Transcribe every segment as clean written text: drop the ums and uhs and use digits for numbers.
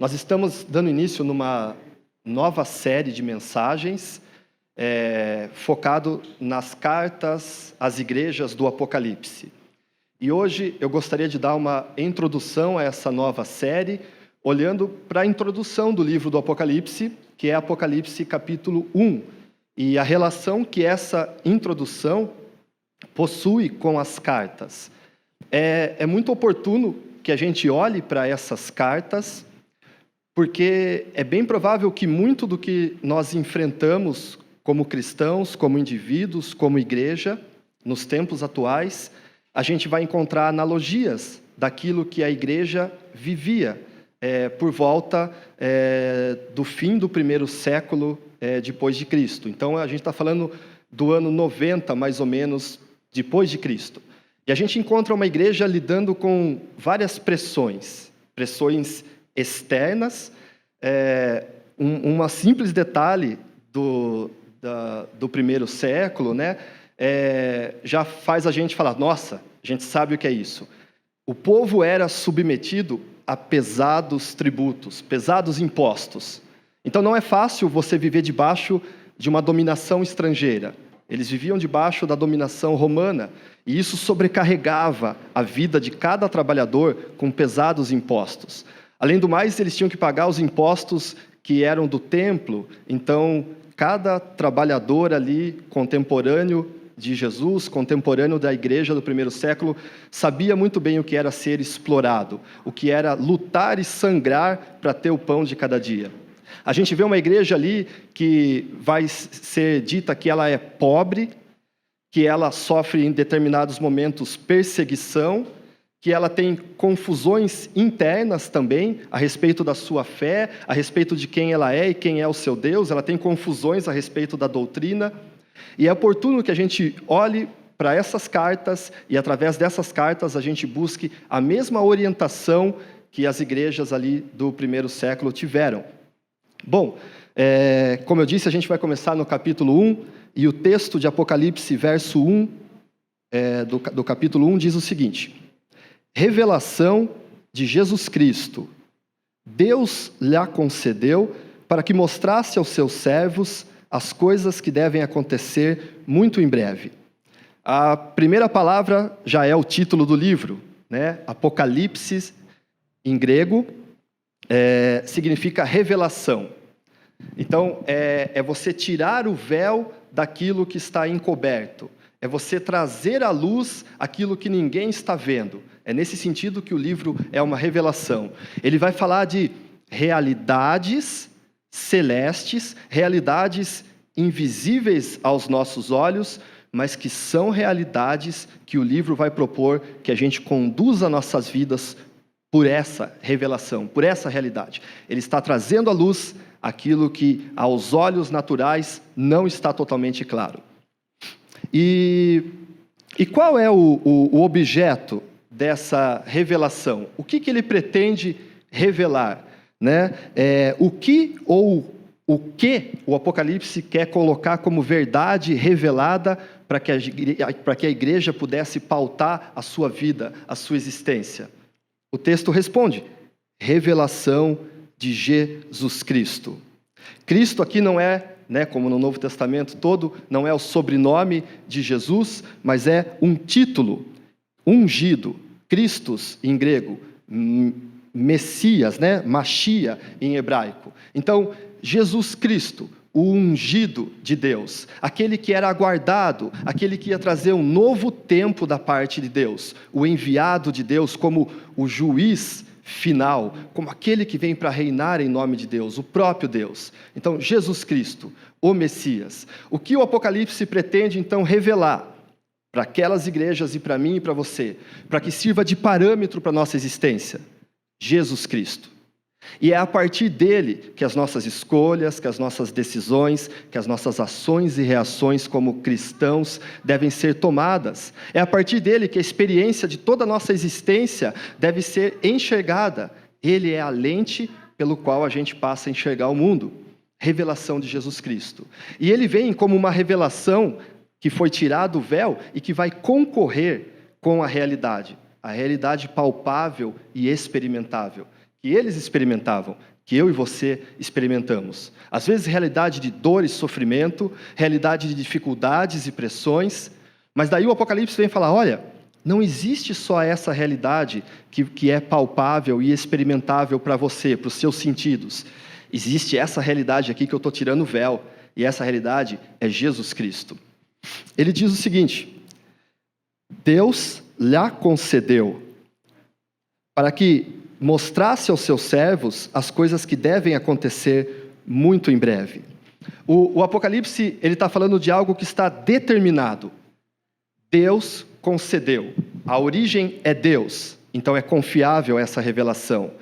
Nós estamos dando início numa nova série de mensagens focado nas cartas às igrejas do Apocalipse. E hoje eu gostaria de dar uma introdução a essa nova série, olhando para a introdução do livro do Apocalipse, que é Apocalipse capítulo 1, e a relação que essa introdução possui com as cartas. É muito oportuno que a gente olhe para essas cartas, porque é bem provável que muito do que nós enfrentamos como cristãos, como indivíduos, como igreja, nos tempos atuais, a gente vai encontrar analogias daquilo que a igreja vivia por volta do fim do primeiro século depois de Cristo. Então, a gente está falando do ano 90, mais ou menos, depois de Cristo. E a gente encontra uma igreja lidando com várias pressões externas. Um simples detalhe do primeiro século, né, já faz a gente falar, nossa, a gente sabe o que é isso. O povo era submetido a pesados tributos, pesados impostos. Então não é fácil você viver debaixo de uma dominação estrangeira. Eles viviam debaixo da dominação romana, e isso sobrecarregava a vida de cada trabalhador com pesados impostos. Além do mais, eles tinham que pagar os impostos que eram do templo, então cada trabalhador ali, contemporâneo de Jesus, contemporâneo da igreja do primeiro século, sabia muito bem o que era ser explorado, o que era lutar e sangrar para ter o pão de cada dia. A gente vê uma igreja ali que vai ser dita que ela é pobre, que ela sofre em determinados momentos perseguição, que ela tem confusões internas também a respeito da sua fé, a respeito de quem ela é e quem é o seu Deus, ela tem confusões a respeito da doutrina, e é oportuno que a gente olhe para essas cartas e, através dessas cartas, a gente busque a mesma orientação que as igrejas ali do primeiro século tiveram. Bom, como eu disse, a gente vai começar no capítulo 1, e o texto de Apocalipse, verso 1, do capítulo 1, diz o seguinte: revelação de Jesus Cristo. Deus lhe concedeu para que mostrasse aos seus servos as coisas que devem acontecer muito em breve. A primeira palavra já é o título do livro, né? Apocalipse, em grego, significa revelação. Então, é você tirar o véu daquilo que está encoberto. É você trazer à luz aquilo que ninguém está vendo. É nesse sentido que o livro é uma revelação. Ele vai falar de realidades celestes, realidades invisíveis aos nossos olhos, mas que são realidades que o livro vai propor que a gente conduza nossas vidas por essa revelação, por essa realidade. Ele está trazendo à luz aquilo que aos olhos naturais não está totalmente claro. E qual é o objeto dessa revelação? O que ele pretende revelar? Né? O que o Apocalipse quer colocar como verdade revelada para que a igreja pudesse pautar a sua vida, a sua existência? O texto responde: revelação de Jesus Cristo. Cristo aqui não é, como no Novo Testamento todo, não é o sobrenome de Jesus, mas é um título, ungido, Christos em grego, Messias, Machia em hebraico. Então, Jesus Cristo, o ungido de Deus, aquele que era aguardado, aquele que ia trazer um novo tempo da parte de Deus, o enviado de Deus como o juiz final, como aquele que vem para reinar em nome de Deus, o próprio Deus. Então, Jesus Cristo, o Messias. O que o Apocalipse pretende, então, revelar para aquelas igrejas e para mim e para você, para que sirva de parâmetro para a nossa existência? Jesus Cristo. E é a partir dele que as nossas escolhas, que as nossas decisões, que as nossas ações e reações como cristãos devem ser tomadas. É a partir dele que a experiência de toda a nossa existência deve ser enxergada. Ele é a lente pelo qual a gente passa a enxergar o mundo. Revelação de Jesus Cristo. E ele vem como uma revelação que foi tirado o véu e que vai concorrer com a realidade palpável e experimentável, que eles experimentavam, que eu e você experimentamos. Às vezes, realidade de dor e sofrimento, realidade de dificuldades e pressões, mas daí o Apocalipse vem falar, olha, não existe só essa realidade que é palpável e experimentável para você, para os seus sentidos. Existe essa realidade aqui que eu estou tirando o véu, e essa realidade é Jesus Cristo. Ele diz o seguinte, Deus lhe concedeu para que mostrasse aos seus servos as coisas que devem acontecer muito em breve. O Apocalipse, ele está falando de algo que está determinado. Deus concedeu. A origem é Deus, então é confiável essa revelação.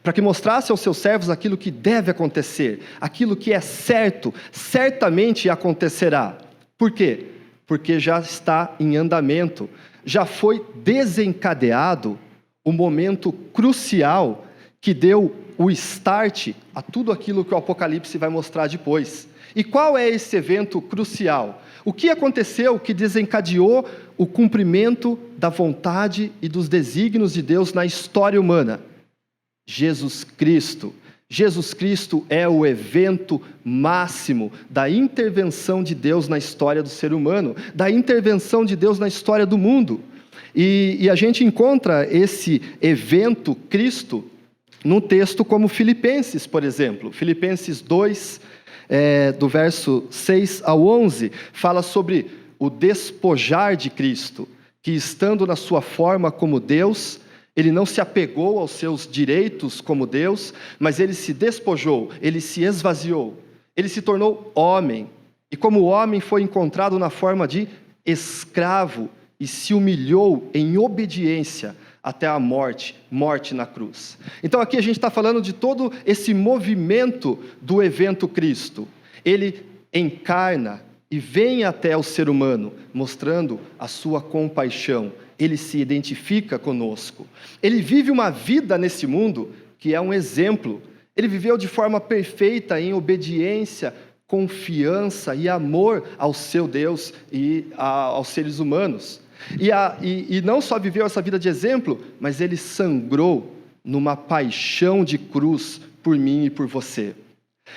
Para que mostrasse aos seus servos aquilo que deve acontecer, aquilo que é certo, certamente acontecerá. Por quê? Porque já está em andamento, já foi desencadeado o momento crucial que deu o start a tudo aquilo que o Apocalipse vai mostrar depois. E qual é esse evento crucial? O que aconteceu que desencadeou o cumprimento da vontade e dos desígnios de Deus na história humana? Jesus Cristo. Jesus Cristo é o evento máximo da intervenção de Deus na história do ser humano, da intervenção de Deus na história do mundo. E a gente encontra esse evento Cristo num texto como Filipenses, por exemplo. Filipenses 2, do verso 6 ao 11, fala sobre o despojar de Cristo, que estando na sua forma como Deus, ele não se apegou aos seus direitos como Deus, mas ele se despojou, ele se esvaziou, ele se tornou homem, e como homem foi encontrado na forma de escravo, e se humilhou em obediência até a morte na cruz. Então aqui a gente está falando de todo esse movimento do evento Cristo. Ele encarna e vem até o ser humano, mostrando a sua compaixão. Ele se identifica conosco. Ele vive uma vida nesse mundo que é um exemplo. Ele viveu de forma perfeita, em obediência, confiança e amor ao seu Deus e aos seres humanos. E não só viveu essa vida de exemplo, mas ele sangrou numa paixão de cruz por mim e por você.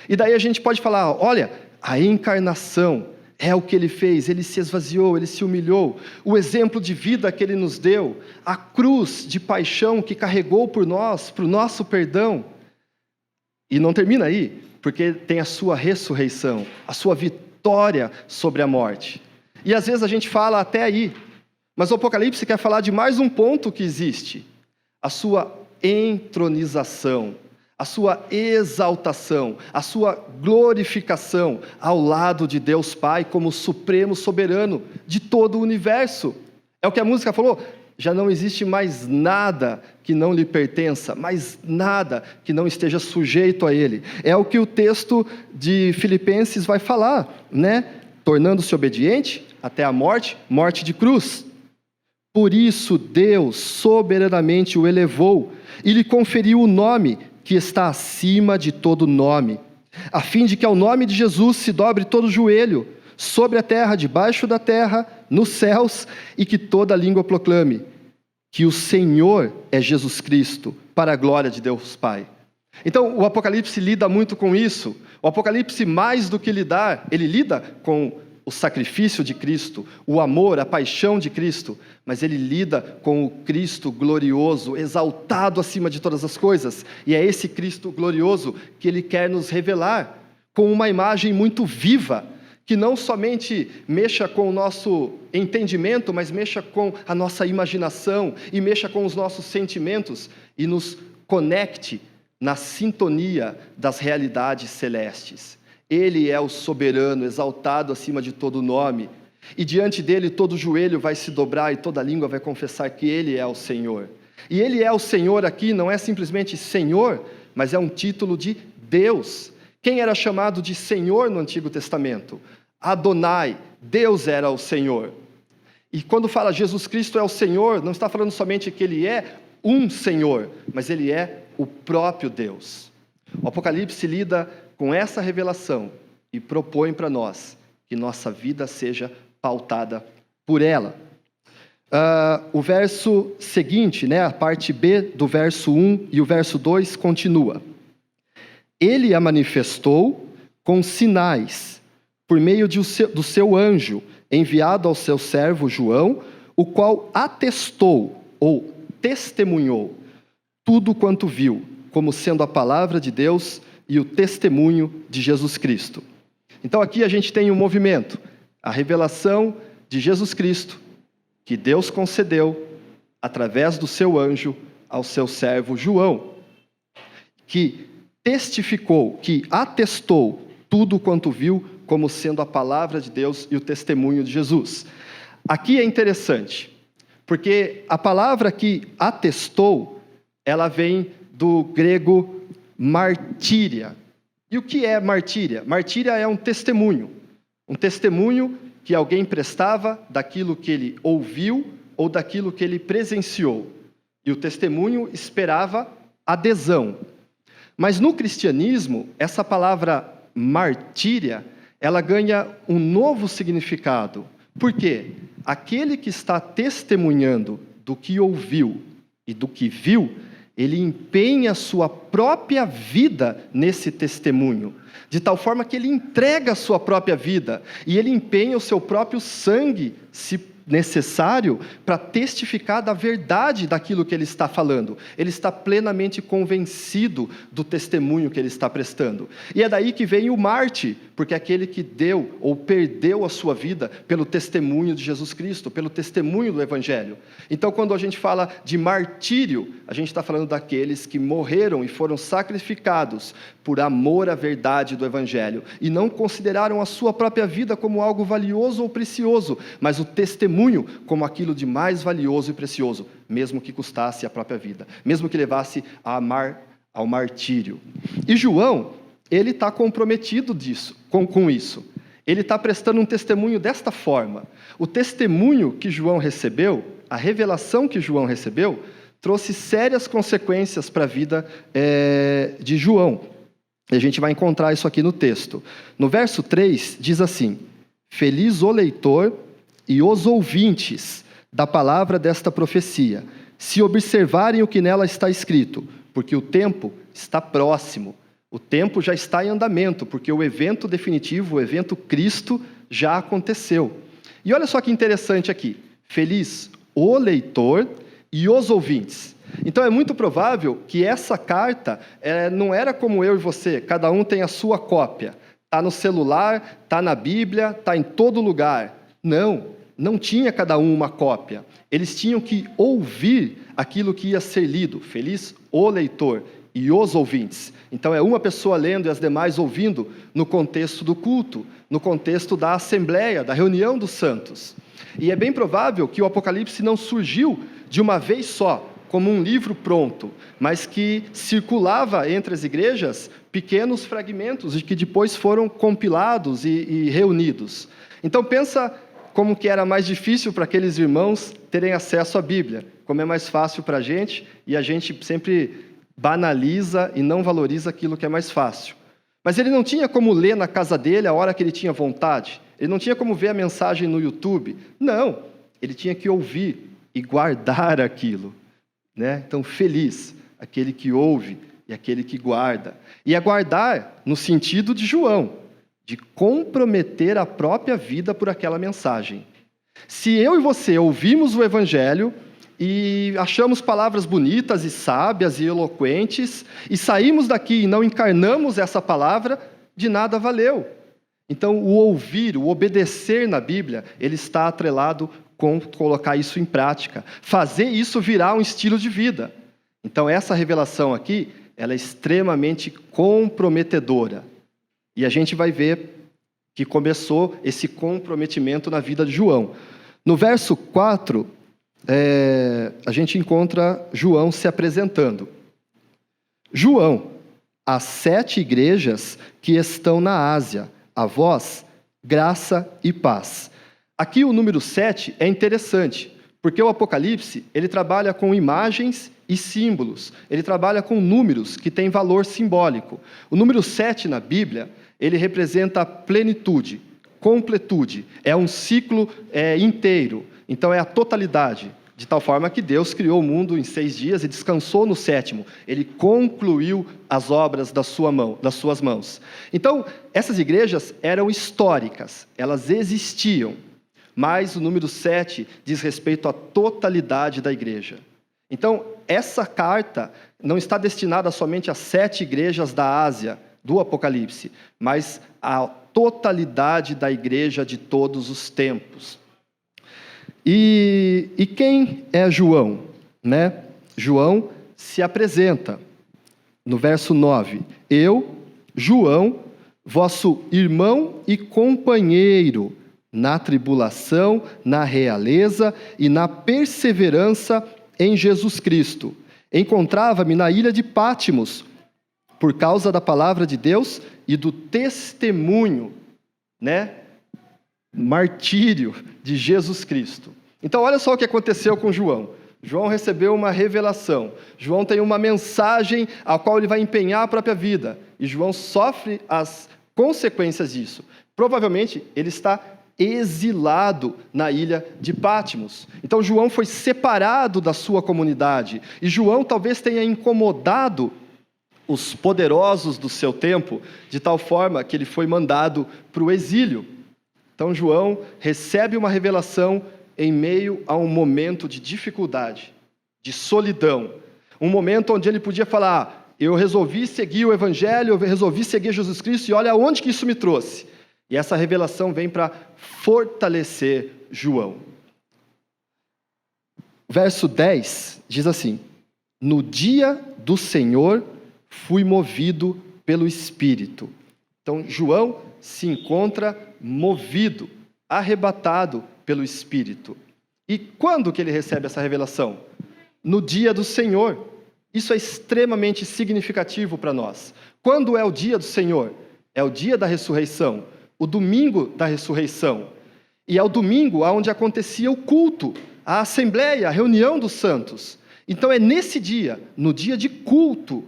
E daí a gente pode falar, olha, a encarnação é o que ele fez, ele se esvaziou, ele se humilhou, o exemplo de vida que ele nos deu, a cruz de paixão que carregou por nós, para o nosso perdão. E não termina aí, porque tem a sua ressurreição, a sua vitória sobre a morte. E às vezes a gente fala até aí, mas o Apocalipse quer falar de mais um ponto que existe, a sua entronização, a sua exaltação, a sua glorificação ao lado de Deus Pai como supremo soberano de todo o universo. É o que a música falou, já não existe mais nada que não lhe pertença, mais nada que não esteja sujeito a Ele. É o que o texto de Filipenses vai falar, né? Tornando-se obediente até a morte, morte de cruz. Por isso Deus soberanamente o elevou e lhe conferiu o nome que está acima de todo nome, a fim de que ao nome de Jesus se dobre todo joelho, sobre a terra, debaixo da terra, nos céus, e que toda língua proclame que o Senhor é Jesus Cristo, para a glória de Deus Pai. Então, o Apocalipse lida muito com isso. O Apocalipse, mais do que lidar, ele lida com o sacrifício de Cristo, o amor, a paixão de Cristo, mas ele lida com o Cristo glorioso, exaltado acima de todas as coisas. E é esse Cristo glorioso que ele quer nos revelar, com uma imagem muito viva, que não somente mexa com o nosso entendimento, mas mexa com a nossa imaginação, e mexa com os nossos sentimentos, e nos conecte na sintonia das realidades celestes. Ele é o soberano, exaltado acima de todo nome, e diante dele todo joelho vai se dobrar e toda língua vai confessar que ele é o Senhor. E ele é o Senhor aqui, não é simplesmente Senhor, mas é um título de Deus. Quem era chamado de Senhor no Antigo Testamento? Adonai, Deus era o Senhor. E quando fala Jesus Cristo é o Senhor, não está falando somente que ele é um Senhor, mas ele é o próprio Deus. O Apocalipse lida com essa revelação e propõe para nós que nossa vida seja pautada por ela. O verso seguinte, a parte B do verso 1 e o verso 2 continua. Ele a manifestou com sinais, por meio do seu anjo, enviado ao seu servo João, o qual atestou, ou testemunhou, tudo quanto viu, como sendo a palavra de Deus e o testemunho de Jesus Cristo. Então aqui a gente tem um movimento, a revelação de Jesus Cristo, que Deus concedeu, através do seu anjo, ao seu servo João, que testificou, que atestou tudo quanto viu, como sendo a palavra de Deus e o testemunho de Jesus. Aqui é interessante, porque a palavra que atestou, ela vem do grego martíria. E o que é martíria? Martíria é um testemunho que alguém prestava daquilo que ele ouviu ou daquilo que ele presenciou. E o testemunho esperava adesão. Mas no cristianismo, essa palavra martíria, ela ganha um novo significado. Por quê? Aquele que está testemunhando do que ouviu e do que viu, ele empenha a sua própria vida nesse testemunho, de tal forma que ele entrega a sua própria vida, e ele empenha o seu próprio sangue, se necessário, para testificar da verdade daquilo que ele está falando. Ele está plenamente convencido do testemunho que ele está prestando. E é daí que vem o mártir, porque é aquele que deu ou perdeu a sua vida pelo testemunho de Jesus Cristo, pelo testemunho do Evangelho. Então, quando a gente fala de martírio, a gente está falando daqueles que morreram e foram sacrificados por amor à verdade do Evangelho, e não consideraram a sua própria vida como algo valioso ou precioso, mas o testemunho como aquilo de mais valioso e precioso, mesmo que custasse a própria vida, mesmo que levasse ao martírio. E João, ele está comprometido com isso. Ele está prestando um testemunho desta forma. O testemunho que João recebeu, a revelação que João recebeu, trouxe sérias consequências para a vida de João. E a gente vai encontrar isso aqui no texto. No verso 3, diz assim: feliz o leitor e os ouvintes da palavra desta profecia, se observarem o que nela está escrito, porque o tempo está próximo. O tempo já está em andamento, porque o evento definitivo, o evento Cristo, já aconteceu. E olha só que interessante aqui: feliz o leitor e os ouvintes. Então é muito provável que essa carta não era como eu e você, cada um tem a sua cópia. Está no celular, está na Bíblia, está em todo lugar. Não tinha cada um uma cópia. Eles tinham que ouvir aquilo que ia ser lido. Feliz o leitor e os ouvintes. Então é uma pessoa lendo e as demais ouvindo no contexto do culto, no contexto da assembleia, da reunião dos santos. E é bem provável que o Apocalipse não surgiu de uma vez só, como um livro pronto, mas que circulava entre as igrejas pequenos fragmentos e que depois foram compilados e reunidos. Então pensa como que era mais difícil para aqueles irmãos terem acesso à Bíblia, como é mais fácil para a gente, e a gente sempre banaliza e não valoriza aquilo que é mais fácil. Mas ele não tinha como ler na casa dele a hora que ele tinha vontade, ele não tinha como ver a mensagem no YouTube, não, ele tinha que ouvir e guardar aquilo, né? Então, feliz aquele que ouve e aquele que guarda. E guardar no sentido de João, de comprometer a própria vida por aquela mensagem. Se eu e você ouvimos o Evangelho e achamos palavras bonitas e sábias e eloquentes, e saímos daqui e não encarnamos essa palavra, de nada valeu. Então, o ouvir, o obedecer na Bíblia, ele está atrelado com colocar isso em prática, fazer isso virar um estilo de vida. Então, essa revelação aqui, ela é extremamente comprometedora. E a gente vai ver que começou esse comprometimento na vida de João. No verso 4, a gente encontra João se apresentando. João, às 7 igrejas que estão na Ásia, a vós, graça e paz. Aqui o número 7 é interessante, porque o Apocalipse, ele trabalha com imagens e símbolos, ele trabalha com números que têm valor simbólico. O número 7 na Bíblia, ele representa plenitude, completude, é um ciclo inteiro, então é a totalidade. De tal forma que Deus criou o mundo em 6 dias e descansou no 7º. Ele concluiu as obras das suas mãos. Então, essas igrejas eram históricas, elas existiam. Mas o número 7 diz respeito à totalidade da igreja. Então, essa carta não está destinada somente às 7 igrejas da Ásia, do Apocalipse, mas à totalidade da igreja de todos os tempos. E quem é João? Né? João se apresenta no verso 9. Eu, João, vosso irmão e companheiro, na tribulação, na realeza e na perseverança em Jesus Cristo. Encontrava-me na ilha de Pátimos, por causa da palavra de Deus e do testemunho, né? Martírio de Jesus Cristo. Então, olha só o que aconteceu com João. João recebeu uma revelação. João tem uma mensagem a qual ele vai empenhar a própria vida. E João sofre as consequências disso. Provavelmente, ele está exilado na ilha de Pátimos. Então, João foi separado da sua comunidade. E João talvez tenha incomodado os poderosos do seu tempo, de tal forma que ele foi mandado para o exílio. Então, João recebe uma revelação em meio a um momento de dificuldade, de solidão. Um momento onde ele podia falar, eu resolvi seguir o Evangelho, eu resolvi seguir Jesus Cristo, e olha aonde que isso me trouxe. E essa revelação vem para fortalecer João. Verso 10 diz assim, no dia do Senhor fui movido pelo Espírito. Então, João se encontra movido, arrebatado pelo Espírito. E quando que ele recebe essa revelação? No dia do Senhor. Isso é extremamente significativo para nós. Quando é o dia do Senhor? É o dia da ressurreição, o domingo da ressurreição. E é o domingo onde acontecia o culto, a assembleia, a reunião dos santos. Então é nesse dia, no dia de culto,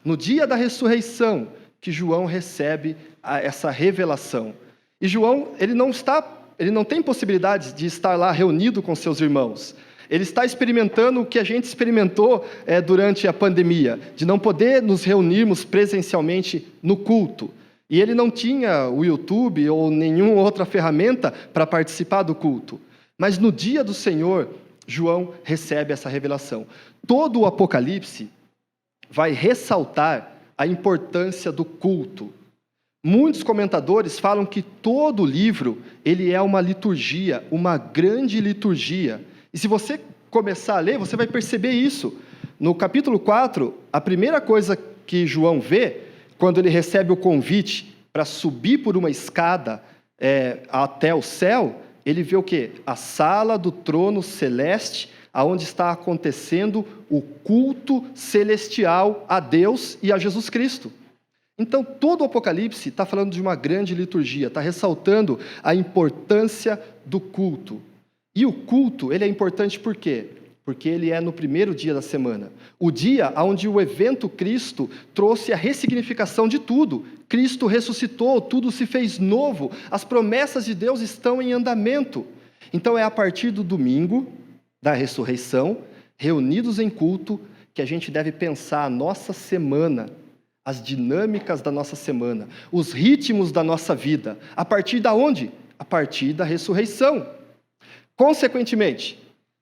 no dia da ressurreição, que João recebe essa revelação. E João, ele não tem possibilidade de estar lá reunido com seus irmãos. Ele está experimentando o que a gente experimentou durante a pandemia, de não poder nos reunirmos presencialmente no culto. E ele não tinha o YouTube ou nenhuma outra ferramenta para participar do culto. Mas no dia do Senhor, João recebe essa revelação. Todo o Apocalipse vai ressaltar a importância do culto. Muitos comentadores falam que todo o livro ele é uma liturgia, uma grande liturgia. E se você começar a ler, você vai perceber isso. No capítulo 4, a primeira coisa que João vê, quando ele recebe o convite para subir por uma escada até o céu, ele vê o quê? A sala do trono celeste, aonde está acontecendo o culto celestial a Deus e a Jesus Cristo. Então, todo o Apocalipse está falando de uma grande liturgia, está ressaltando a importância do culto. E o culto, ele é importante por quê? Porque ele é no primeiro dia da semana. O dia onde o evento Cristo trouxe a ressignificação de tudo. Cristo ressuscitou, tudo se fez novo, as promessas de Deus estão em andamento. Então, é a partir do domingo da ressurreição, reunidos em culto, que a gente deve pensar a nossa semana, as dinâmicas da nossa semana, os ritmos da nossa vida. A partir de onde? A partir da ressurreição. Consequentemente,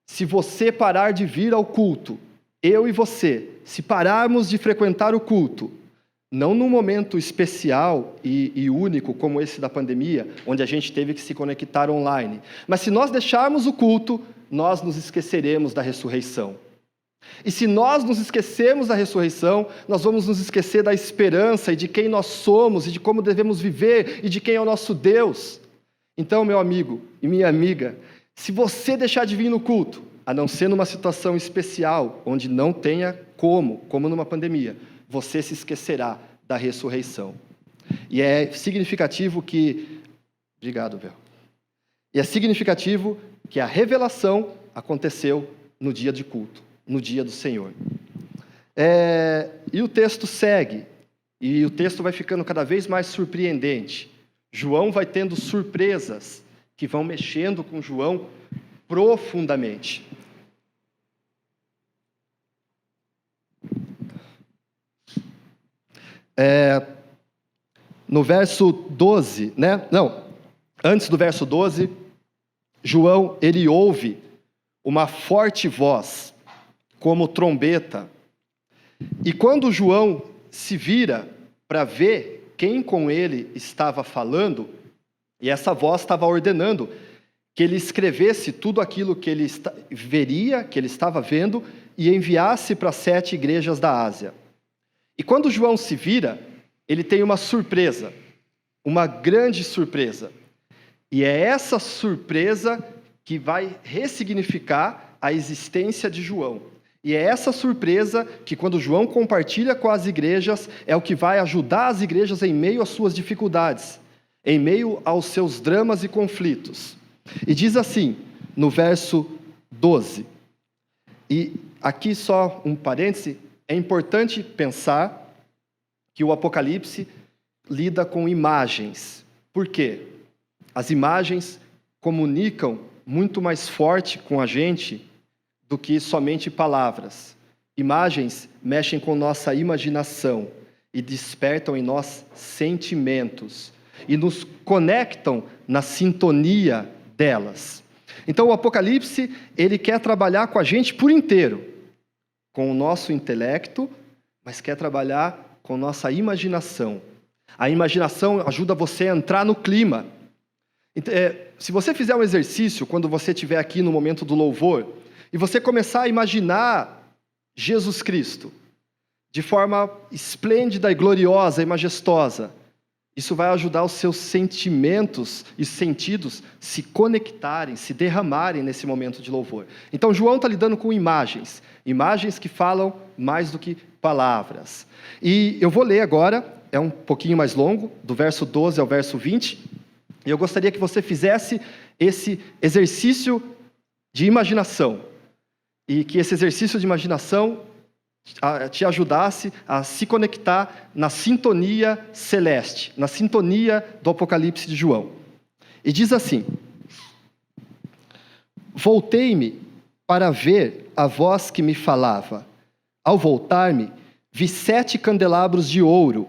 se você parar de vir ao culto, eu e você, se pararmos de frequentar o culto, não num momento especial e único como esse da pandemia, onde a gente teve que se conectar online, mas se nós deixarmos o culto, nós nos esqueceremos da ressurreição. E se nós nos esquecermos da ressurreição, nós vamos nos esquecer da esperança e de quem nós somos e de como devemos viver e de quem é o nosso Deus. Então, meu amigo e minha amiga, se você deixar de vir no culto, a não ser numa situação especial, onde não tenha como numa pandemia, você se esquecerá da ressurreição. E é significativo que... Obrigado, Bel. E é significativo que a revelação aconteceu no dia de culto, no dia do Senhor. E o texto segue, e o texto vai ficando cada vez mais surpreendente. João vai tendo surpresas que vão mexendo com João profundamente. no verso 12, né? Não, antes do verso 12, João, ele ouve uma forte voz, como trombeta. E quando João se vira para ver quem com ele estava falando, e essa voz estava ordenando que ele escrevesse tudo aquilo que ele veria, que ele estava vendo, e enviasse para 7 igrejas da Ásia. E quando João se vira, ele tem uma surpresa, uma grande surpresa. E é essa surpresa que vai ressignificar a existência de João. E é essa surpresa que, quando João compartilha com as igrejas, é o que vai ajudar as igrejas em meio às suas dificuldades, em meio aos seus dramas e conflitos. E diz assim, no verso 12, e aqui só um parêntese, é importante pensar que o Apocalipse lida com imagens. Por quê? As imagens comunicam muito mais forte com a gente do que somente palavras. Imagens mexem com nossa imaginação e despertam em nós sentimentos e nos conectam na sintonia delas. Então o Apocalipse, ele quer trabalhar com a gente por inteiro, com o nosso intelecto, mas quer trabalhar com nossa imaginação. A imaginação ajuda você a entrar no clima. Se você fizer um exercício, quando você estiver aqui no momento do louvor, e você começar a imaginar Jesus Cristo de forma esplêndida e gloriosa e majestosa, isso vai ajudar os seus sentimentos e sentidos se conectarem, se derramarem nesse momento de louvor. Então, João está lidando com imagens, imagens que falam mais do que palavras. E eu vou ler agora, é um pouquinho mais longo, do verso 12 ao verso 20, e eu gostaria que você fizesse esse exercício de imaginação, e que esse exercício de imaginação te ajudasse a se conectar na sintonia celeste, na sintonia do Apocalipse de João. E diz assim: voltei-me para ver a voz que me falava. Ao voltar-me, vi 7 candelabros de ouro,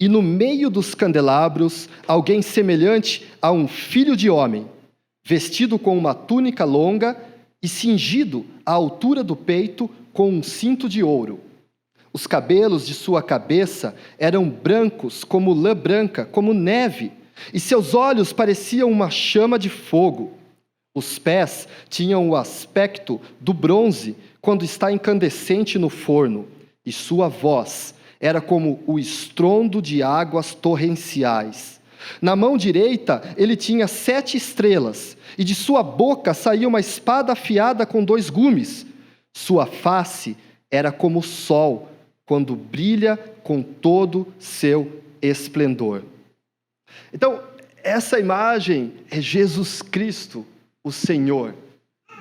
e no meio dos candelabros, alguém semelhante a um filho de homem, vestido com uma túnica longa e cingido à altura do peito com um cinto de ouro. Os cabelos de sua cabeça eram brancos como lã branca, como neve, e seus olhos pareciam uma chama de fogo. Os pés tinham o aspecto do bronze quando está incandescente no forno, e sua voz era como o estrondo de águas torrenciais. Na mão direita ele tinha 7 estrelas, e de sua boca saía uma espada afiada com 2 gumes. Sua face era como o sol, quando brilha com todo seu esplendor. Então, essa imagem é Jesus Cristo, o Senhor,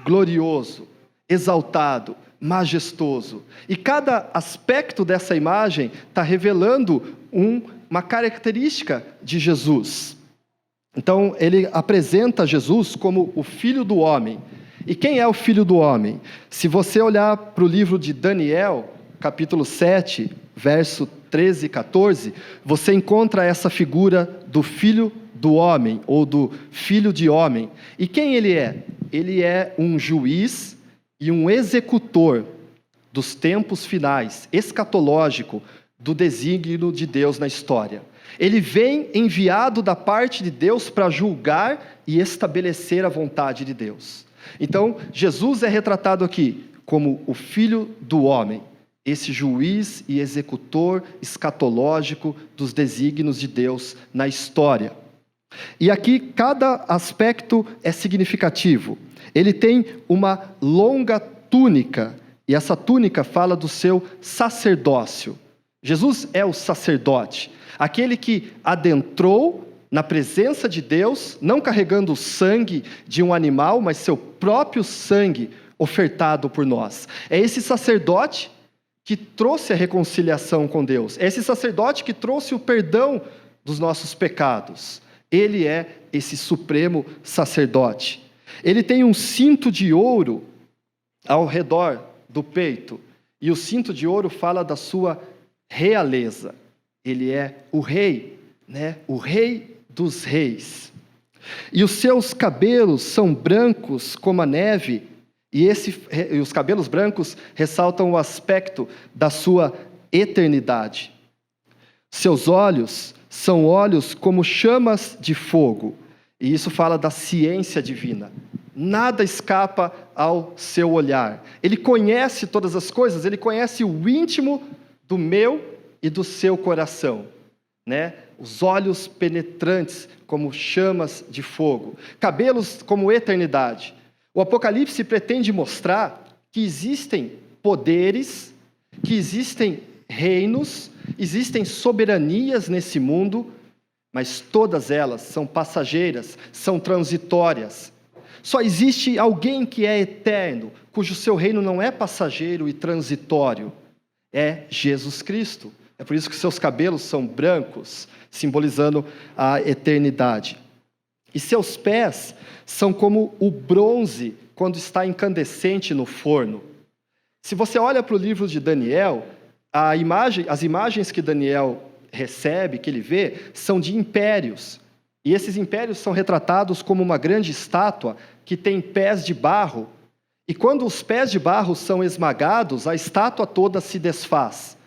glorioso, exaltado, majestoso. E cada aspecto dessa imagem está revelando uma característica de Jesus. Então, ele apresenta Jesus como o Filho do Homem. E quem é o Filho do Homem? Se você olhar para o livro de Daniel, capítulo 7, verso 13 e 14, você encontra essa figura do Filho do Homem, ou do Filho de Homem. E quem ele é? Ele é um juiz e um executor dos tempos finais, escatológico, do desígnio de Deus na história. Ele vem enviado da parte de Deus para julgar e estabelecer a vontade de Deus. Então, Jesus é retratado aqui como o Filho do Homem, esse juiz e executor escatológico dos desígnios de Deus na história. E aqui cada aspecto é significativo. Ele tem uma longa túnica, e essa túnica fala do seu sacerdócio. Jesus é o sacerdote, aquele que adentrou na presença de Deus, não carregando o sangue de um animal, mas seu próprio sangue ofertado por nós. É esse sacerdote que trouxe a reconciliação com Deus. É esse sacerdote que trouxe o perdão dos nossos pecados. Ele é esse supremo sacerdote. Ele tem um cinto de ouro ao redor do peito, e o cinto de ouro fala da sua realeza. Ele é o rei, né? O rei dos reis. E os seus cabelos são brancos como a neve, e os cabelos brancos ressaltam o aspecto da sua eternidade. Seus olhos são olhos como chamas de fogo, e isso fala da ciência divina. Nada escapa ao seu olhar. Ele conhece todas as coisas, ele conhece o íntimo do meu e do seu coração, né? Os olhos penetrantes como chamas de fogo, cabelos como eternidade. O Apocalipse pretende mostrar que existem poderes, que existem reinos, existem soberanias nesse mundo, mas todas elas são passageiras, são transitórias. Só existe alguém que é eterno, cujo seu reino não é passageiro e transitório. É Jesus Cristo. É por isso que seus cabelos são brancos, simbolizando a eternidade. E seus pés são como o bronze quando está incandescente no forno. Se você olha para o livro de Daniel, as imagens que Daniel recebe, que ele vê, são de impérios. E esses impérios são retratados como uma grande estátua que tem pés de barro. E quando os pés de barro são esmagados, a estátua toda se desfaz,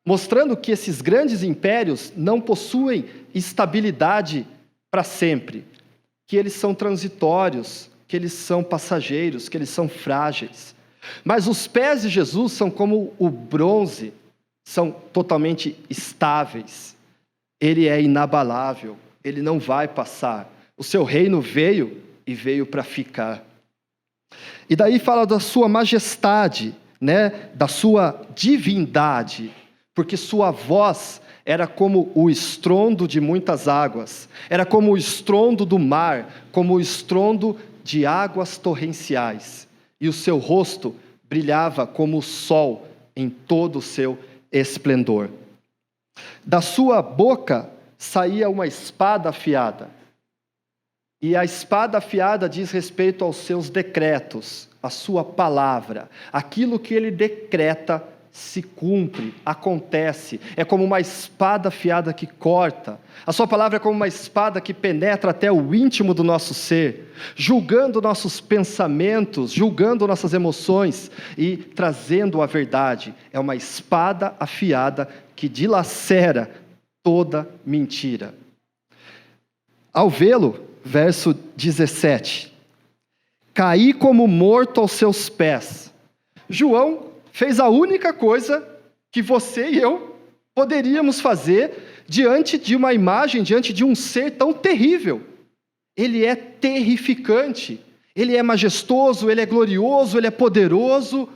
mostrando que esses grandes impérios não possuem estabilidade para sempre, que eles são transitórios, que eles são passageiros, que eles são frágeis. Mas os pés de Jesus são como o bronze, são totalmente estáveis. Ele é inabalável, ele não vai passar. O seu reino veio e veio para ficar. E daí fala da sua majestade, né? Da sua divindade, porque sua voz era como o estrondo de muitas águas, era como o estrondo do mar, como o estrondo de águas torrenciais, e o seu rosto brilhava como o sol em todo o seu esplendor. Da sua boca saía uma espada afiada, e a espada afiada diz respeito aos seus decretos, a sua palavra, aquilo que ele decreta se cumpre, acontece, é como uma espada afiada que corta, a sua palavra é como uma espada que penetra até o íntimo do nosso ser, julgando nossos pensamentos, julgando nossas emoções e trazendo a verdade, é uma espada afiada que dilacera toda mentira. Ao vê-lo, verso 17, caí como morto aos seus pés. João fez a única coisa que você e eu poderíamos fazer diante de uma imagem, diante de um ser tão terrível. Ele é terrificante, ele é majestoso, ele é glorioso, ele é poderoso,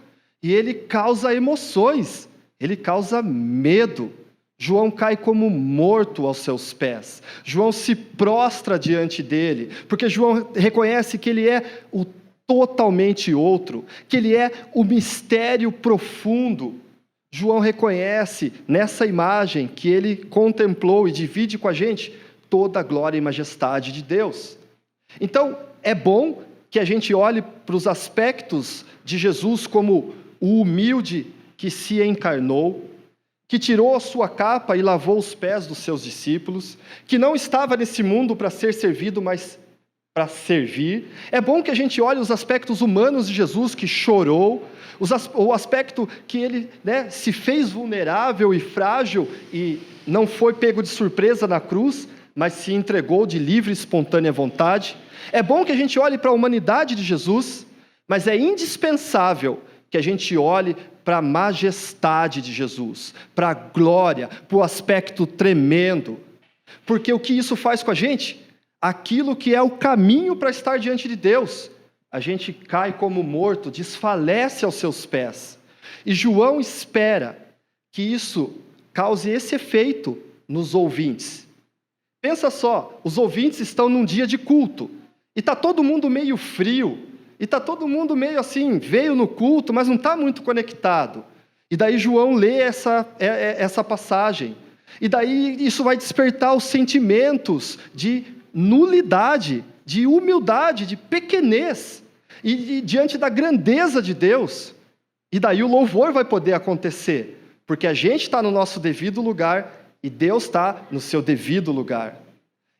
e ele causa emoções, ele causa medo. João cai como morto aos seus pés. João se prostra diante dele, porque João reconhece que ele é o totalmente outro, que ele é o mistério profundo. João reconhece nessa imagem que ele contemplou e divide com a gente toda a glória e majestade de Deus. Então, é bom que a gente olhe para os aspectos de Jesus como o humilde que se encarnou, que tirou a sua capa e lavou os pés dos seus discípulos, que não estava nesse mundo para ser servido, mas para servir. É bom que a gente olhe os aspectos humanos de Jesus, que chorou, o aspecto que ele, né, se fez vulnerável e frágil e não foi pego de surpresa na cruz, mas se entregou de livre e espontânea vontade. É bom que a gente olhe para a humanidade de Jesus, mas é indispensável que a gente olhe para a majestade de Jesus, para a glória, para o aspecto tremendo. Porque o que isso faz com a gente? Aquilo que é o caminho para estar diante de Deus. A gente cai como morto, desfalece aos seus pés. E João espera que isso cause esse efeito nos ouvintes. Pensa só, os ouvintes estão num dia de culto, e está todo mundo meio frio, e está todo mundo meio assim, veio no culto, mas não está muito conectado. E daí João lê essa passagem. E daí isso vai despertar os sentimentos de nulidade, de humildade, de pequenez, e diante da grandeza de Deus. E daí o louvor vai poder acontecer, porque a gente está no nosso devido lugar, e Deus está no seu devido lugar.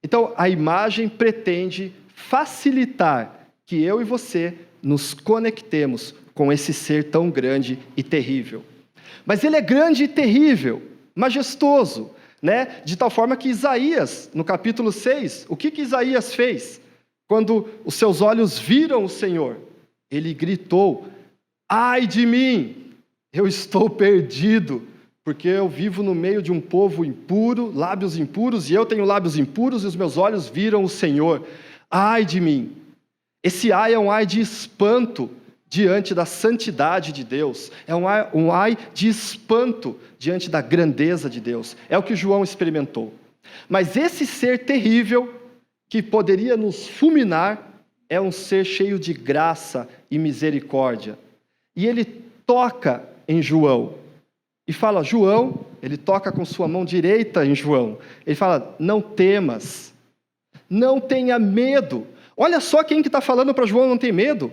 Então, a imagem pretende facilitar que eu e você nos conectemos com esse ser tão grande e terrível. Mas ele é grande e terrível, majestoso, né? De tal forma que Isaías, no capítulo 6, o que Isaías fez? Quando os seus olhos viram o Senhor, ele gritou: ai de mim, eu estou perdido, porque eu vivo no meio de um povo impuro, lábios impuros, e eu tenho lábios impuros, e os meus olhos viram o Senhor. Ai de mim! Esse ai é um ai de espanto diante da santidade de Deus, é um ai de espanto diante da grandeza de Deus. É o que João experimentou. Mas esse ser terrível, que poderia nos fulminar, é um ser cheio de graça e misericórdia. E ele toca em João e fala: João, ele toca com sua mão direita em João. Ele fala: não temas, não tenha medo. Olha só quem que está falando para João não ter medo.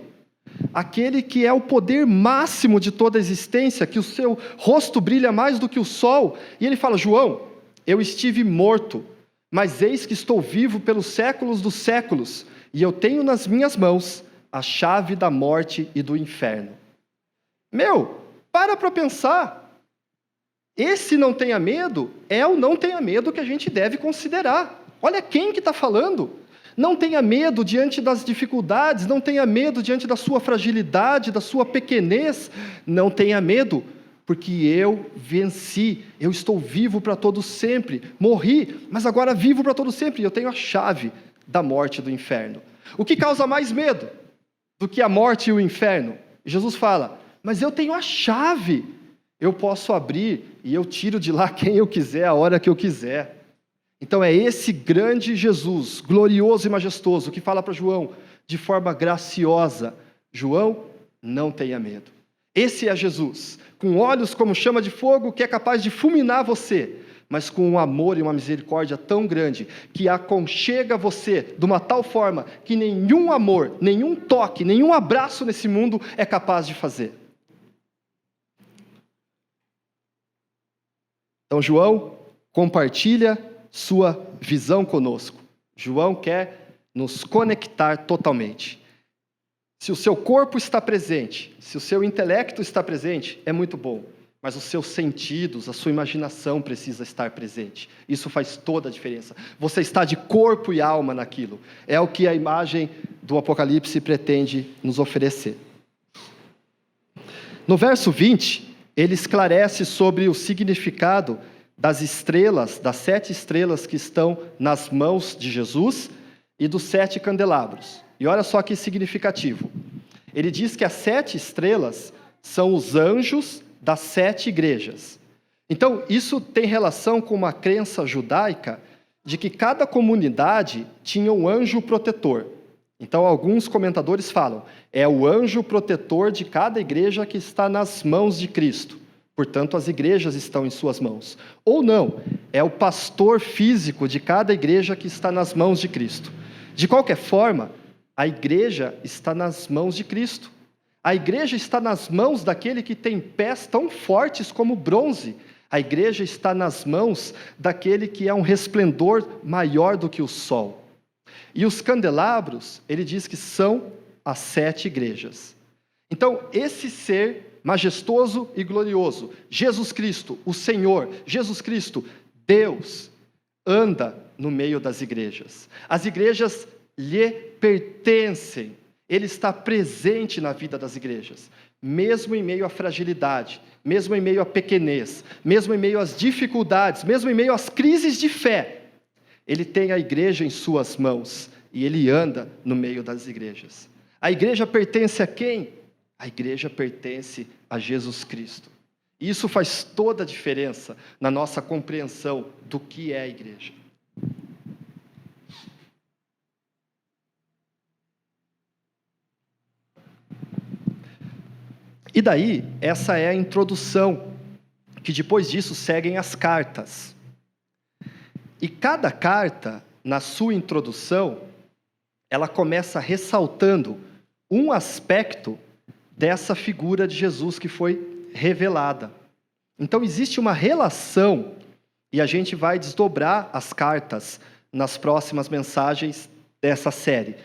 Aquele que é o poder máximo de toda a existência, que o seu rosto brilha mais do que o sol. E ele fala: João, eu estive morto, mas eis que estou vivo pelos séculos dos séculos, e eu tenho nas minhas mãos a chave da morte e do inferno. Para pensar. Esse não tenha medo é o não tenha medo que a gente deve considerar. Olha quem que está falando. Não tenha medo diante das dificuldades, não tenha medo diante da sua fragilidade, da sua pequenez. Não tenha medo, porque eu venci, eu estou vivo para todo sempre. Morri, mas agora vivo para todo sempre, e eu tenho a chave da morte e do inferno. O que causa mais medo do que a morte e o inferno? Jesus fala: mas eu tenho a chave, eu posso abrir e eu tiro de lá quem eu quiser, a hora que eu quiser. Então é esse grande Jesus, glorioso e majestoso, que fala para João de forma graciosa: João, não tenha medo. Esse é Jesus, com olhos como chama de fogo, que é capaz de fulminar você, mas com um amor e uma misericórdia tão grande, que aconchega você de uma tal forma que nenhum amor, nenhum toque, nenhum abraço nesse mundo é capaz de fazer. Então João compartilha sua visão conosco. João quer nos conectar totalmente. Se o seu corpo está presente, se o seu intelecto está presente, é muito bom, mas os seus sentidos, a sua imaginação precisa estar presente. Isso faz toda a diferença. Você está de corpo e alma naquilo. É o que a imagem do Apocalipse pretende nos oferecer. No verso 20, ele esclarece sobre o significado das estrelas, das 7 estrelas que estão nas mãos de Jesus e dos 7 candelabros. E olha só que significativo. Ele diz que as 7 estrelas são os anjos das 7 igrejas. Então, isso tem relação com uma crença judaica de que cada comunidade tinha um anjo protetor. Então, alguns comentadores falam: é o anjo protetor de cada igreja que está nas mãos de Cristo. Portanto, as igrejas estão em suas mãos. Ou não, é o pastor físico de cada igreja que está nas mãos de Cristo. De qualquer forma, a igreja está nas mãos de Cristo. A igreja está nas mãos daquele que tem pés tão fortes como bronze. A igreja está nas mãos daquele que é um resplendor maior do que o sol. E os candelabros, ele diz que são as 7 igrejas. Então, esse ser majestoso e glorioso, Jesus Cristo, o Senhor, Jesus Cristo, Deus, anda no meio das igrejas. As igrejas lhe pertencem. Ele está presente na vida das igrejas, mesmo em meio à fragilidade, mesmo em meio à pequenez, mesmo em meio às dificuldades, mesmo em meio às crises de fé. Ele tem a igreja em suas mãos e ele anda no meio das igrejas. A igreja pertence a quem? A igreja pertence a Jesus Cristo. E isso faz toda a diferença na nossa compreensão do que é a igreja. E daí, essa é a introdução, que depois disso seguem as cartas. E cada carta, na sua introdução, ela começa ressaltando um aspecto dessa figura de Jesus que foi revelada. Então existe uma relação E a gente vai desdobrar as cartas nas próximas mensagens dessa série.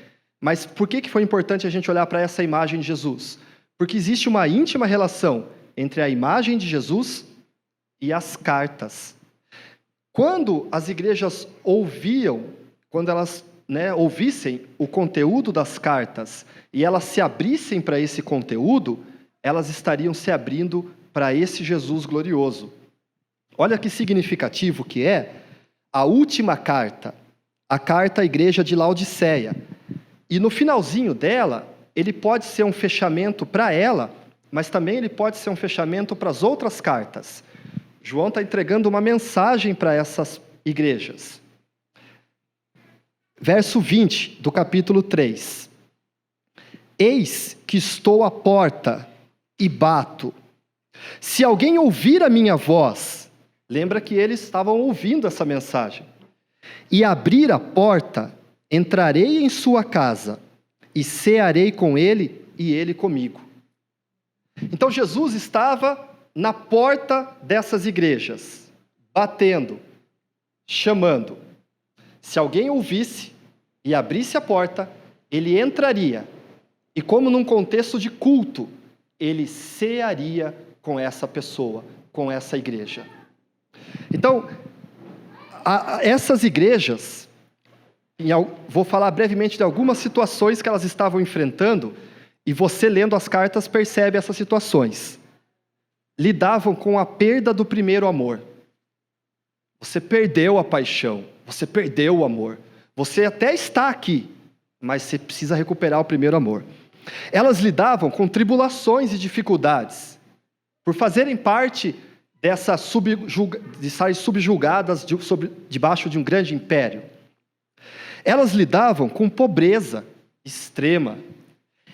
Mas por que foi importante a gente olhar para essa imagem de Jesus? Porque existe uma íntima relação entre a imagem de Jesus e as cartas. Quando as igrejas quando elas ouvissem o conteúdo das cartas e elas se abrissem para esse conteúdo, elas estariam se abrindo para esse Jesus glorioso. Olha que significativo que é a última carta, a carta à igreja de Laodiceia. E no finalzinho dela, ele pode ser um fechamento para ela, mas também ele pode ser um fechamento para as outras cartas. João está entregando uma mensagem para essas igrejas. Verso 20 do capítulo 3. Eis que estou à porta e bato. Se alguém ouvir a minha voz, lembra que eles estavam ouvindo essa mensagem, e abrir a porta, entrarei em sua casa, e cearei com ele e ele comigo. Então Jesus estava na porta dessas igrejas, batendo, chamando. Se alguém ouvisse e abrisse a porta, ele entraria. E como num contexto de culto, ele cearia com essa pessoa, com essa igreja. Então, essas igrejas, vou falar brevemente de algumas situações que elas estavam enfrentando, e você lendo as cartas percebe essas situações. Lidavam com a perda do primeiro amor. Você perdeu a paixão, você perdeu o amor. Você até está aqui, mas você precisa recuperar o primeiro amor. Elas lidavam com tribulações e dificuldades, por fazerem parte de estarem subjugadas debaixo de um grande império. Elas lidavam com pobreza extrema.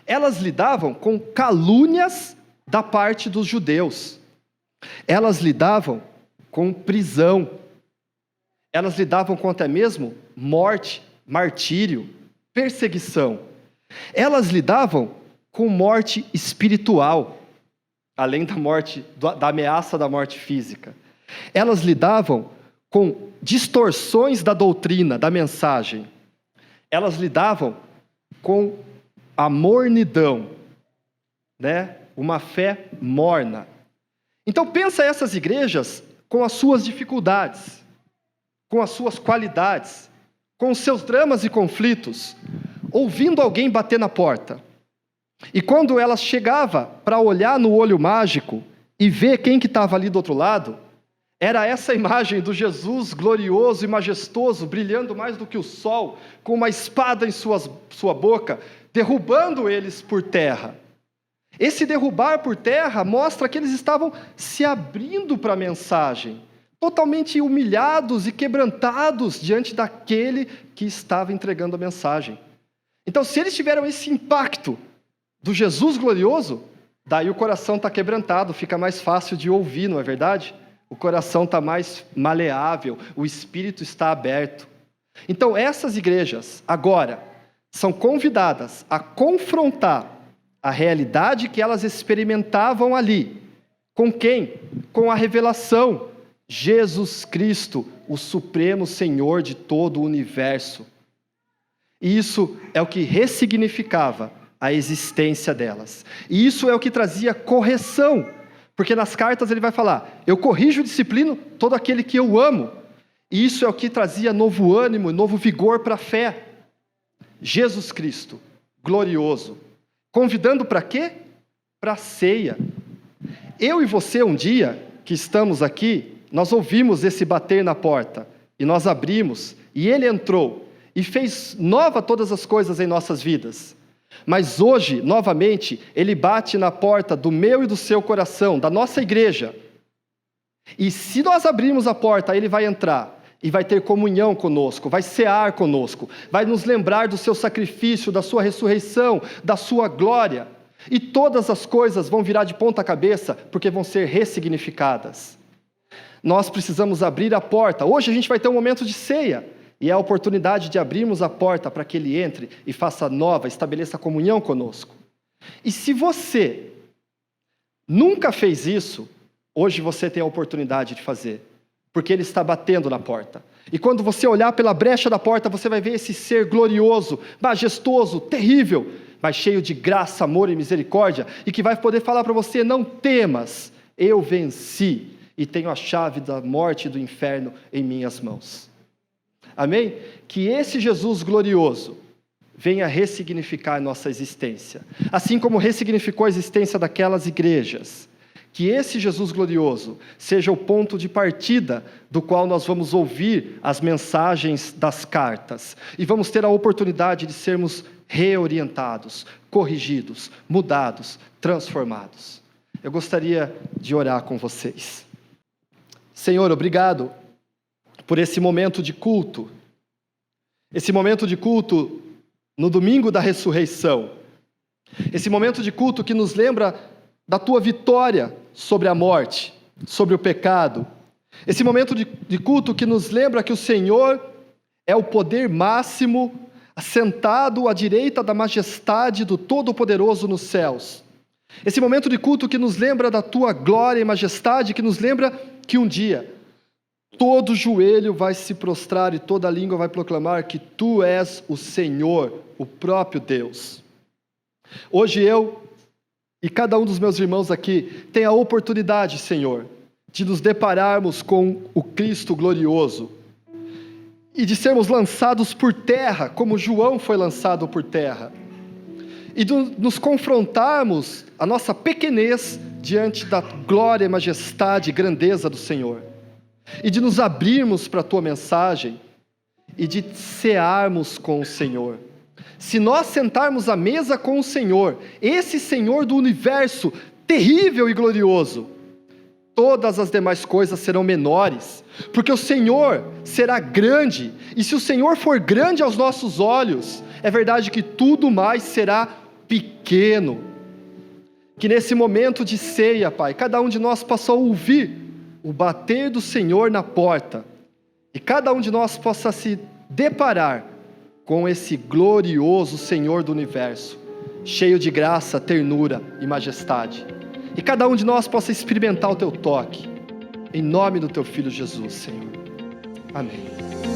Elas lidavam com calúnias da parte dos judeus. Elas lidavam com prisão. Elas lidavam com até mesmo morte, martírio, perseguição. Elas lidavam com morte espiritual, além da morte, da ameaça da morte física. Elas lidavam com distorções da doutrina, da mensagem. Elas lidavam com a mornidão, uma fé morna. Então pensa essas igrejas com as suas dificuldades, com as suas qualidades, com os seus dramas e conflitos, ouvindo alguém bater na porta. E quando ela chegava para olhar no olho mágico e ver quem que estava ali do outro lado, era essa imagem do Jesus glorioso e majestoso, brilhando mais do que o sol, com uma espada em sua boca, derrubando eles por terra. Esse derrubar por terra mostra que eles estavam se abrindo para a mensagem, totalmente humilhados e quebrantados diante daquele que estava entregando a mensagem. Então, se eles tiveram esse impacto do Jesus glorioso, daí o coração está quebrantado, fica mais fácil de ouvir, não é verdade? O coração está mais maleável, o espírito está aberto. Então, essas igrejas, agora, são convidadas a confrontar a realidade que elas experimentavam ali. Com quem? Com a revelação. Jesus Cristo, o Supremo Senhor de todo o universo. E isso é o que ressignificava a existência delas. E isso é o que trazia correção. Porque nas cartas ele vai falar, eu corrijo e disciplino todo aquele que eu amo. E isso é o que trazia novo ânimo, novo vigor para a fé. Jesus Cristo, glorioso. Convidando para quê? Para a ceia. Eu e você um dia, que estamos aqui, nós ouvimos esse bater na porta, e nós abrimos, e ele entrou, e fez nova todas as coisas em nossas vidas. Mas hoje, novamente, ele bate na porta do meu e do seu coração, da nossa igreja. E se nós abrirmos a porta, ele vai entrar e vai ter comunhão conosco, vai cear conosco, vai nos lembrar do seu sacrifício, da sua ressurreição, da sua glória. E todas as coisas vão virar de ponta cabeça, porque vão ser ressignificadas. Nós precisamos abrir a porta. Hoje a gente vai ter um momento de ceia. E é a oportunidade de abrirmos a porta para que ele entre e faça nova, estabeleça comunhão conosco. E se você nunca fez isso, hoje você tem a oportunidade de fazer. porque Ele está batendo na porta. E quando você olhar pela brecha da porta, você vai ver esse ser glorioso, majestoso, terrível, mas cheio de graça, amor e misericórdia, e que vai poder falar para você: não temas, eu venci, e tenho a chave da morte e do inferno em minhas mãos. Amém? Que esse Jesus glorioso venha ressignificar a nossa existência, assim como ressignificou a existência daquelas igrejas. Que esse Jesus glorioso seja o ponto de partida do qual nós vamos ouvir as mensagens das cartas e vamos ter a oportunidade de sermos reorientados, corrigidos, mudados, transformados. Eu gostaria de orar com vocês. Senhor, obrigado por esse momento de culto. Esse momento de culto no domingo da ressurreição. Esse momento de culto que nos lembra da tua vitória sobre a morte, sobre o pecado. Esse momento de culto que nos lembra que o Senhor é o poder máximo, assentado à direita da majestade do Todo-Poderoso nos céus. Esse momento de culto que nos lembra da tua glória e majestade, que nos lembra que um dia todo joelho vai se prostrar e toda língua vai proclamar que tu és o Senhor, o próprio Deus. Hoje eu e cada um dos meus irmãos aqui tem a oportunidade, Senhor, de nos depararmos com o Cristo glorioso e de sermos lançados por terra, como João foi lançado por terra, e de nos confrontarmos a nossa pequenez diante da glória, majestade e grandeza do Senhor, e de nos abrirmos para a tua mensagem e de cearmos com o Senhor. Se nós sentarmos à mesa com o Senhor, esse Senhor do universo, terrível e glorioso, todas as demais coisas serão menores, porque o Senhor será grande, e se o Senhor for grande aos nossos olhos, é verdade que tudo mais será pequeno. Que nesse momento de ceia, Pai, cada um de nós possa ouvir o bater do Senhor na porta, e cada um de nós possa se deparar com esse glorioso Senhor do universo, cheio de graça, ternura e majestade. E cada um de nós possa experimentar o teu toque, em nome do teu Filho Jesus, Senhor. Amém.